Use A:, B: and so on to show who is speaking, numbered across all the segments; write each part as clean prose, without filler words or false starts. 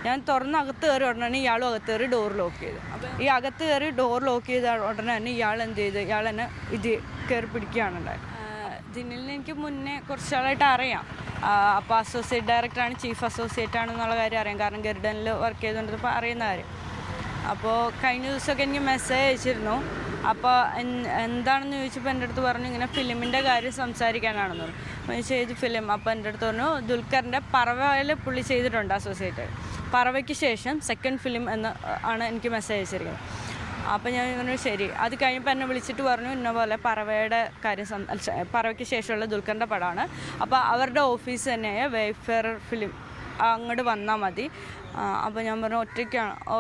A: ഞാൻ തുറന്ന് അകത്ത് കയറി ഉടനെ തന്നെ ഇയാളും അകത്ത് കയറി ഡോർ ലോക്ക് ചെയ്തു. അപ്പോൾ ഈ അകത്ത് കയറി ഡോർ ലോക്ക് ചെയ്ത ഉടനെ തന്നെ ഇയാൾ എന്ത് ചെയ്ത്, ഇയാൾ എന്നെ ഇത് കയറി പിടിക്കുകയാണ് ഉണ്ടായത്. ദിനിലിന് എനിക്ക് മുന്നേ കുറച്ചാളായിട്ട് അറിയാം. അപ്പോൾ അസോസിയേറ്റ് ഡയറക്ടറാണ്, ചീഫ് അസോസിയേറ്റ് ആണെന്നുള്ള കാര്യം അറിയാം. കാരണം ഗരുഡനിൽ വർക്ക് ചെയ്തുകൊണ്ടിരുന്നപ്പോൾ അറിയുന്ന കാര്യം. അപ്പോൾ കഴിഞ്ഞ ദിവസമൊക്കെ എനിക്ക് മെസ്സേജ് അയച്ചിരുന്നു. അപ്പോൾ എന്താണെന്ന് ചോദിച്ചപ്പോൾ എൻ്റെ അടുത്ത് പറഞ്ഞു ഇങ്ങനെ ഫിലിമിൻ്റെ കാര്യം സംസാരിക്കാനാണെന്ന് പറഞ്ഞു. അപ്പോൾ ചെയ്ത് ഫിലിം. അപ്പോൾ എൻ്റെ അടുത്ത് പറഞ്ഞു ദുൽഖറിൻ്റെ പറവയിൽ പുള്ളി ചെയ്തിട്ടുണ്ട് അസോസിയേറ്റ്. പറവയ്ക്ക് ശേഷം സെക്കൻഡ് ഫിലിം എന്ന് ആണ് എനിക്ക് മെസ്സേജ് അയച്ചിരിക്കുന്നത്. അപ്പോൾ ഞാൻ പറഞ്ഞു ശരി. അത് കഴിഞ്ഞപ്പോൾ എന്നെ വിളിച്ചിട്ട് പറഞ്ഞു ഇന്ന പോലെ പറവയുടെ കാര്യം പറവയ്ക്ക് ശേഷമുള്ള ദുൽഖറിൻ്റെ പടമാണ്. അപ്പോൾ അവരുടെ ഓഫീസ് തന്നെയായ വെയ്ഫെയർ ഫിലിം അങ്ങോട്ട് വന്നാൽ മതി. അപ്പോൾ ഞാൻ പറഞ്ഞു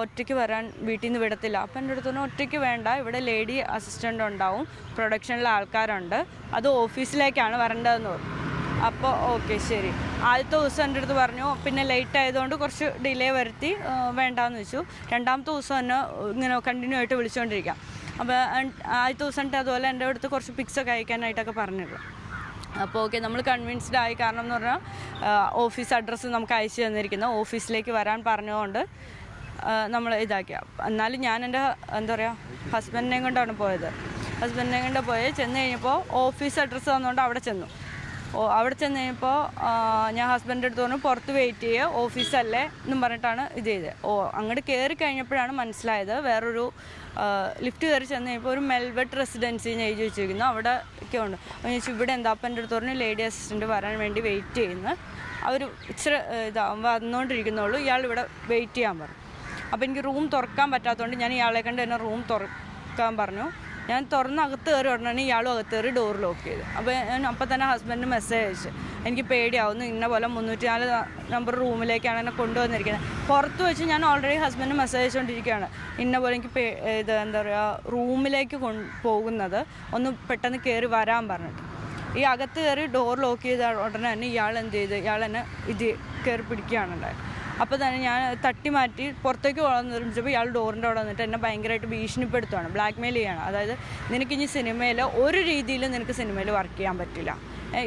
A: ഒറ്റയ്ക്ക് വരാൻ വീട്ടിൽ നിന്ന് വിടത്തില്ല. അപ്പോൾ എൻ്റെ അടുത്ത് പറഞ്ഞു ഒറ്റയ്ക്ക് വേണ്ട, ഇവിടെ ലേഡി അസിസ്റ്റൻ്റ് ഉണ്ടാവും, പ്രൊഡക്ഷനിലെ ആൾക്കാരുണ്ട്, അത് ഓഫീസിലേക്കാണ് വരേണ്ടതെന്ന് പറഞ്ഞു. അപ്പോൾ ഓക്കെ ശരി. ആദ്യത്തെ ദിവസം എൻ്റെ അടുത്ത് പറഞ്ഞു, പിന്നെ ലേറ്റ് ആയതുകൊണ്ട് കുറച്ച് ഡിലേ വരുത്തി വേണ്ടാന്ന് വെച്ചു. രണ്ടാമത്തെ ദിവസം തന്നെ ഇങ്ങനെ കണ്ടിന്യൂ ആയിട്ട് വിളിച്ചുകൊണ്ടിരിക്കാം. അപ്പോൾ ആദ്യത്തെ ദിവസം അതുപോലെ എൻ്റെ അടുത്ത് കുറച്ച് പിക്സൊക്കെ അയക്കാനായിട്ടൊക്കെ പറഞ്ഞിരുന്നു. അപ്പോൾ ഓക്കെ നമ്മൾ കൺവിൻസ്ഡ് ആയി. കാരണം എന്ന് പറഞ്ഞാൽ ഓഫീസ് അഡ്രസ്സ് നമുക്ക് അയച്ചു തന്നിരിക്കുന്നു, ഓഫീസിലേക്ക് വരാൻ പറഞ്ഞുകൊണ്ട് നമ്മൾ ഇതാക്കിയ. എന്നാലും ഞാൻ എൻ്റെ എന്താ പറയുക ഹസ്ബൻഡിനെയും കൊണ്ടാണ് പോയത്. ഹസ്ബൻഡിനെയും കൊണ്ട് ചെന്ന് കഴിഞ്ഞപ്പോൾ ഓഫീസ് അഡ്രസ്സ് തന്നുകൊണ്ട് അവിടെ ചെന്നു. അവിടെ ചെന്ന് കഴിഞ്ഞപ്പോൾ ഞാൻ ഹസ്ബൻഡിൻ്റെ അടുത്ത് പറഞ്ഞു പുറത്ത് വെയിറ്റ് ചെയ്യുക, ഓഫീസല്ലേ എന്നും പറഞ്ഞിട്ടാണ് ഇത് ചെയ്തത്. അങ്ങോട്ട് കയറി കഴിഞ്ഞപ്പോഴാണ് മനസ്സിലായത്. വേറൊരു ലിഫ്റ്റ് കയറി ചെന്ന് കഴിഞ്ഞപ്പോൾ ഒരു മെൽവെറ്റ് റെസിഡൻസി ഞാൻ എഴുതി വെച്ചിരിക്കുന്നു, അവിടെ ഒക്കെ ഉണ്ട്. അപ്പോൾ ഞാൻ ചോദിച്ചു ഇവിടെ എന്താ? അപ്പം എൻ്റെ അടുത്ത് പറഞ്ഞു ലേഡി അസിസ്റ്റൻറ്റ് വരാൻ വേണ്ടി വെയിറ്റ് ചെയ്യുന്നു, അവർ ഇച്ചിരി വന്നുകൊണ്ടിരിക്കുന്നുള്ളൂ, ഇയാൾ ഇവിടെ വെയിറ്റ് ചെയ്യാൻ പറഞ്ഞു. അപ്പോൾ എനിക്ക് റൂം തുറക്കാൻ പറ്റാത്തതുകൊണ്ട് ഞാൻ ഇയാളെ കണ്ട് തന്നെ റൂം തുറക്കാൻ പറഞ്ഞു. ഞാൻ തുറന്ന് അകത്ത് കയറി ഉടനെ ഇയാളും അകത്ത് കയറി ഡോർ ലോക്ക് ചെയ്തു. അപ്പോൾ ഞാൻ അപ്പം തന്നെ ഹസ്ബൻഡിന് മെസ്സേജ് അയച്ചു, എനിക്ക് പേടിയാവുന്നു, ഇന്ന പോലെ 304 നമ്പർ റൂമിലേക്കാണ് എന്നെ കൊണ്ടുവന്നിരിക്കുന്നത്. പുറത്ത് വെച്ച് ഞാൻ ഓൾറെഡി ഹസ്ബൻഡിന് മെസ്സേജ് അയച്ചുകൊണ്ടിരിക്കുകയാണ്, ഇന്ന പോലെ എനിക്ക് ഇത് എന്താ പറയുക റൂമിലേക്ക് പോകുന്നത് ഒന്ന് പെട്ടെന്ന് കയറി വരാൻ പറഞ്ഞിട്ട്. ഈ അകത്ത് കയറി ഡോർ ലോക്ക് ചെയ്ത ഉടനെ തന്നെ ഇയാൾ എന്ത് ചെയ്ത്, ഇയാൾ എന്നെ ഇത് കയറി പിടിക്കുകയാണ് ഉണ്ടായത്. അപ്പോൾ തന്നെ ഞാൻ തട്ടി മാറ്റി പുറത്തേക്ക് നിർമ്മിച്ചപ്പോൾ ഇയാൾ ഡോറിൻ്റെ അവിടെ വന്നിട്ട് എന്നെ ഭയങ്കരമായിട്ട് ഭീഷണിപ്പെടുത്തുകയാണ്, ബ്ലാക്ക് മെയിൽ ചെയ്യുകയാണ്. അതായത് നിനക്കിനി സിനിമയിൽ ഒരു രീതിയിലും നിനക്ക് സിനിമയിൽ വർക്ക് ചെയ്യാൻ പറ്റില്ല,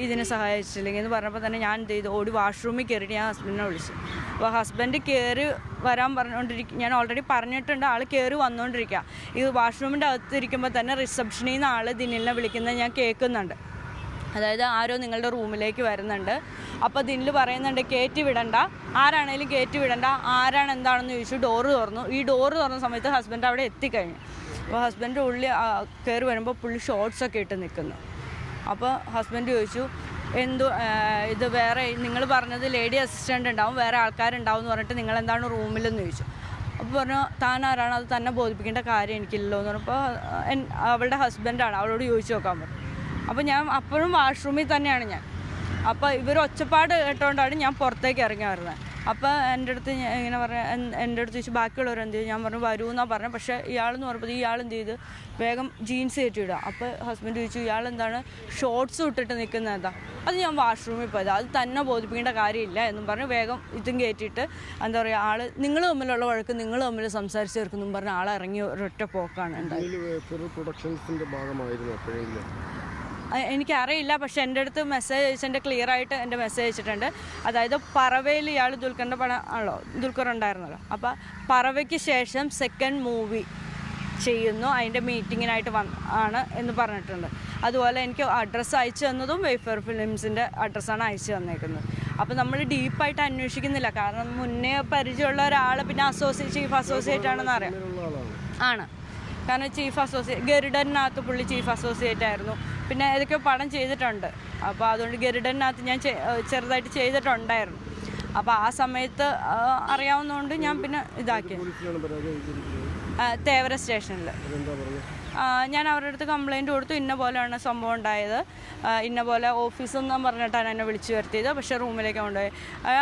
A: ഇതിനെ സഹായിച്ചില്ലെങ്കിൽ എന്ന് പറഞ്ഞപ്പോൾ തന്നെ ഞാൻ എന്ത് ചെയ്തു, ഓടി വാഷ്റൂമിൽ കയറിയിട്ട് ഞാൻ ഹസ്ബൻഡിനെ വിളിച്ചു. അപ്പോൾ ഹസ്ബൻഡ് കയറി വരാൻ പറഞ്ഞുകൊണ്ടിരിക്കും, ഞാൻ ഓൾറെഡി പറഞ്ഞിട്ടുണ്ട്, ആൾ കയറി വന്നുകൊണ്ടിരിക്കുക. ഈ വാഷ്റൂമിൻ്റെ അകത്തിരിക്കുമ്പോൾ തന്നെ റിസപ്ഷനിൽ നിന്ന് ആൾ ദിനിലിനെ വിളിക്കുന്നത് ഞാൻ കേൾക്കുന്നുണ്ട്. അതായത് ആരോ നിങ്ങളുടെ റൂമിലേക്ക് വരുന്നുണ്ട്. അപ്പോൾ ദിനിൽ പറയുന്നുണ്ട് കയറ്റി വിടണ്ട, ആരാണേലും കയറ്റി വിടണ്ട, ആരാണ് എന്താണെന്ന് ചോദിച്ചു. ഡോറ് തുറന്നു. ഈ ഡോറ് തുറന്ന സമയത്ത് ഹസ്ബൻഡ് അവിടെ എത്തിക്കഴിഞ്ഞു. അപ്പോൾ ഹസ്ബൻഡ് ഉള്ളിൽ കയറി വരുമ്പോൾ പുള്ളി ഷോർട്സൊക്കെ ഇട്ട് നിൽക്കുന്നു. അപ്പോൾ ഹസ്ബൻഡ് ചോദിച്ചു ഇത് വേറെ നിങ്ങൾ പറഞ്ഞത് ലേഡി അസിസ്റ്റൻ്റ് ഉണ്ടാവും, വേറെ ആൾക്കാരുണ്ടാവും എന്ന് പറഞ്ഞിട്ട് നിങ്ങൾ എന്താണ് റൂമിലെന്ന് ചോദിച്ചു. അപ്പോൾ പറഞ്ഞു താൻ ആരാണ്, അത് തന്നെ ബോധിപ്പിക്കേണ്ട കാര്യം എനിക്കില്ലല്ലോ എന്ന് പറഞ്ഞപ്പോൾ അവളുടെ ഹസ്ബൻഡാണ്, അവളോട് ചോദിച്ചു നോക്കാൻ പറഞ്ഞു. അപ്പോൾ ഞാൻ അപ്പോഴും വാഷ്റൂമിൽ തന്നെയാണ് ഞാൻ. അപ്പോൾ ഇവർ ഒച്ചപ്പാട് കേട്ടുകൊണ്ടാണ് ഞാൻ പുറത്തേക്ക് ഇറങ്ങി വരുന്നത്. അപ്പോൾ എൻ്റെ അടുത്ത് ഇങ്ങനെ എൻ്റെ അടുത്ത് ചോദിച്ചു ബാക്കിയുള്ളവർ എന്ത് ചെയ്തു, ഞാൻ പറഞ്ഞു വരൂ എന്നാണ് പറഞ്ഞത്. പക്ഷേ ഇയാളെന്ന് പറഞ്ഞപ്പോൾ ഇയാൾ എന്ത് ചെയ്ത് വേഗം ജീൻസ് കയറ്റിയിടുക. അപ്പോൾ ഹസ്ബൻഡ് ചോദിച്ചു ഇയാളെന്താണ് ഷോർട്സ് ഇട്ടിട്ട് നിൽക്കുന്നത് എന്താ? അത് ഞാൻ വാഷ്റൂമിൽ പോയത്, അത് തന്നെ ബോധിപ്പിക്കേണ്ട കാര്യമില്ല എന്നും പറഞ്ഞ് വേഗം ഇതും കയറ്റിയിട്ട് എന്താ പറയുക ആൾ നിങ്ങൾ തമ്മിലുള്ള വഴക്ക് നിങ്ങൾ തമ്മിൽ സംസാരിച്ച് തീർക്കുന്നും പറഞ്ഞ് ആൾ ഇറങ്ങി ഒരൊറ്റ പോക്കാണ് ഉണ്ടായത്. എനിക്കറിയില്ല, പക്ഷെ എൻ്റെ അടുത്ത് മെസ്സേജ് അയച്ചെൻ്റെ ക്ലിയർ ആയിട്ട് എൻ്റെ മെസ്സേജ് അയച്ചിട്ടുണ്ട്. അതായത് പറവയിൽ ഇയാൾ ദുൽഖറിൻ്റെ പടം ആണല്ലോ, ദുൽഖർ ഉണ്ടായിരുന്നല്ലോ. അപ്പോൾ പറവയ്ക്ക് ശേഷം സെക്കൻഡ് മൂവി ചെയ്യുന്നു, അതിൻ്റെ മീറ്റിങ്ങിനായിട്ട് ആണ് എന്ന് പറഞ്ഞിട്ടുണ്ട്. അതുപോലെ എനിക്ക് അഡ്രസ്സ് അയച്ചു തന്നതും വെയ്ഫെയർ ഫിലിംസിൻ്റെ അഡ്രസ്സാണ് അയച്ചു തന്നേക്കുന്നത്. അപ്പോൾ നമ്മൾ ഡീപ്പായിട്ട് അന്വേഷിക്കുന്നില്ല, കാരണം മുന്നേ പരിചയമുള്ള ഒരാൾ പിന്നെ ചീഫ് അസോസിയേറ്റ് ആണെന്ന് അറിയാം ആണ്. കാരണം ചീഫ് അസോസിയേറ്റ് ഗരുഡനകത്ത് പുള്ളി ചീഫ് അസോസിയേറ്റ് ആയിരുന്നു, പിന്നെ ഏതൊക്കെയോ പടം ചെയ്തിട്ടുണ്ട്. അപ്പോൾ അതുകൊണ്ട് ഗരുഡനകത്ത് ഞാൻ ചെറുതായിട്ട് ചെയ്തിട്ടുണ്ടായിരുന്നു. അപ്പോൾ ആ സമയത്ത് അറിയാവുന്നതുകൊണ്ട് ഞാൻ പിന്നെ ഇതാക്കി. തേവര സ്റ്റേഷനിൽ ഞാൻ അവരുടെ അടുത്ത് കംപ്ലയിൻറ്റ് കൊടുത്തു, ഇന്ന പോലെയാണ് സംഭവം ഉണ്ടായത്, ഇന്ന പോലെ ഓഫീസെന്ന് പറഞ്ഞിട്ടാണ് എന്നെ വിളിച്ചു വരുത്തിയത്, പക്ഷേ റൂമിലേക്ക് കൊണ്ടുപോയി.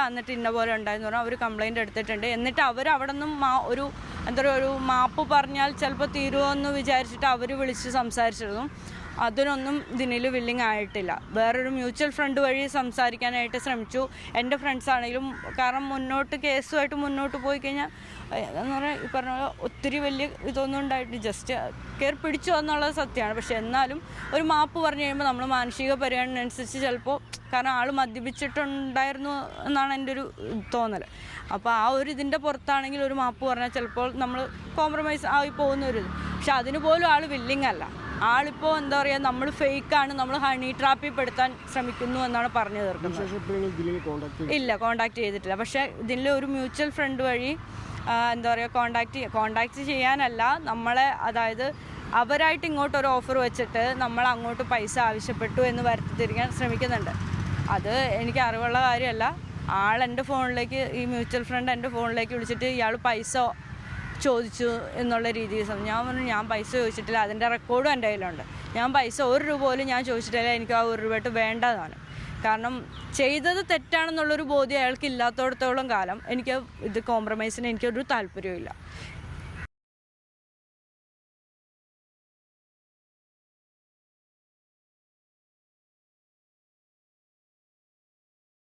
A: എന്നിട്ട് ഇന്ന പോലെ ഉണ്ടായെന്ന് പറഞ്ഞാൽ അവർ കംപ്ലയിൻറ്റ് എടുത്തിട്ടുണ്ട്. എന്നിട്ട് അവർ അവിടെ നിന്നും ഒരു എന്താ പറയുക ഒരു മാപ്പ് പറഞ്ഞാൽ ചിലപ്പോൾ തീരുമോ എന്ന് വിചാരിച്ചിട്ട് അവർ വിളിച്ച് സംസാരിച്ചിരുന്നു. അതിനൊന്നും ദിനിൽ വില്ലിങ് ആയിട്ടില്ല. വേറൊരു മ്യൂച്വൽ ഫ്രണ്ട് വഴി സംസാരിക്കാനായിട്ട് ശ്രമിച്ചു. എൻ്റെ ഫ്രണ്ട്സ് ആണെങ്കിലും, കാരണം കേസുമായിട്ട് മുന്നോട്ട് പോയി കഴിഞ്ഞാൽ എന്ന് പറഞ്ഞാൽ ഈ പറഞ്ഞ പോലെ ഒത്തിരി വലിയ ഇതൊന്നും ഉണ്ടായിട്ട് ജസ്റ്റ് കയറി പിടിച്ചു എന്നുള്ളത് സത്യമാണ്. പക്ഷെ എന്നാലും ഒരു മാപ്പ് പറഞ്ഞു കഴിയുമ്പോൾ നമ്മൾ മാനസിക പരിഗണന അനുസരിച്ച് ചിലപ്പോൾ, കാരണം ആൾ മദ്യപിച്ചിട്ടുണ്ടായിരുന്നു എന്നാണ് എൻ്റെ ഒരു തോന്നൽ. അപ്പോൾ ആ ഒരു ഇതിൻ്റെ പുറത്താണെങ്കിൽ ഒരു മാപ്പ് പറഞ്ഞാൽ ചിലപ്പോൾ നമ്മൾ കോംപ്രമൈസ് ആയി പോകുന്ന ഒരു ഇത്. പക്ഷെ അതിന് പോലും ആൾ വില്ലിങ് അല്ല. ആളിപ്പോൾ എന്താ പറയുക, നമ്മൾ ഫേക്കാണ്, നമ്മൾ ഹണി ട്രാപ്പിൽ പെടുത്താൻ ശ്രമിക്കുന്നു എന്നാണ് പറഞ്ഞു തീർക്കുന്നത്. ഇല്ല, കോണ്ടാക്ട് ചെയ്തിട്ടില്ല. പക്ഷേ ഇതിൽ ഒരു മ്യൂച്വൽ ഫ്രണ്ട് വഴി എന്താ പറയുക കോണ്ടാക്ട് ചെയ്യാനല്ല, നമ്മളെ അതായത് അവരായിട്ട് ഇങ്ങോട്ട് ഒരു ഓഫർ വെച്ചിട്ട് നമ്മൾ അങ്ങോട്ട് പൈസ ആവശ്യപ്പെട്ടു എന്ന് വരുത്തിത്തിരിക്കാൻ ശ്രമിക്കുന്നുണ്ട്. അത് എനിക്ക് അറിവുള്ള കാര്യമല്ല. എൻ്റെ ഫോണിലേക്ക്, ഈ മ്യൂച്വൽ ഫ്രണ്ട് എൻ്റെ ഫോണിലേക്ക് വിളിച്ചിട്ട് ഇയാൾ പൈസ ചോദിച്ചു എന്നുള്ള രീതിയിൽ ഞാൻ പറഞ്ഞു ഞാൻ പൈസ ചോദിച്ചിട്ടില്ല, അതിൻ്റെ റെക്കോർഡും എൻ്റെ കയ്യിലുണ്ട്. ഞാൻ പൈസ 1 രൂപ പോലും ഞാൻ ചോദിച്ചിട്ടില്ല, എനിക്ക് ആ 1 രൂപ വേണ്ടതാണ്. കാരണം ചെയ്തത് തെറ്റാണെന്നുള്ളൊരു ബോധ്യം അയാൾക്ക് ഇല്ലാത്തടത്തോളം കാലം ഇത് കോംപ്രമൈസിന് എനിക്കൊരു താല്പര്യമില്ല.